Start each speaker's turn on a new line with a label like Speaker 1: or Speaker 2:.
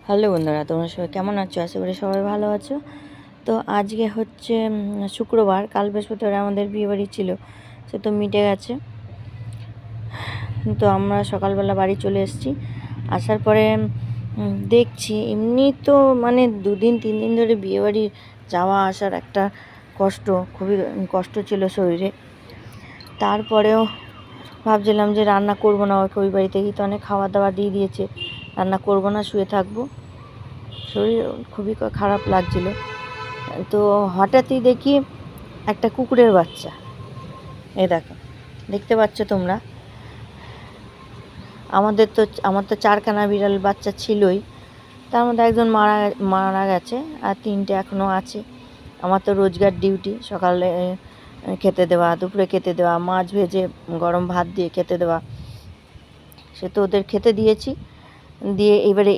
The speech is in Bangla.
Speaker 1: হ্যালো বন্ধুরা, তোমরা সবাই কেমন আছো? আশা করি সবাই ভালো আছো। তো আজকে হচ্ছে শুক্রবার। কাল বৃহস্পতিবার আমাদের বিয়েবাড়ি ছিল, সে তো মিটে গেছে। তো আমরা সকালবেলা বাড়ি চলে এসেছি। আসার পরে দেখছি এমনি তো মানে 2-3 দিন ধরে বিয়েবাড়ি যাওয়া আসার একটা কষ্ট, খুবই কষ্ট ছিল শরীরে। তারপরেও ভাবছিলাম যে রান্না করবো না, ওই বাড়ি থেকেই তো অনেক খাওয়া দাওয়া দিয়ে দিয়েছে, রান্না করবো না, শুয়ে থাকবো। শরীর খুবই খারাপ লাগছিল। তো হঠাৎই দেখি একটা কুকুরের বাচ্চা, দেখো, দেখতে পাচ্ছ তোমরা। আমার তো 4খানা বিড়াল বাচ্চা ছিলই, তার মধ্যে একজন মারা গেছে, আর 3টে এখনও আছে। আমার তো রোজগার ডিউটি, সকালে খেতে দেওয়া, দুপুরে খেতে দেওয়া, মাছ ভেজে গরম ভাত দিয়ে খেতে দেওয়া, সে তো ওদের খেতে দিয়েছি। দিয়ে এবারে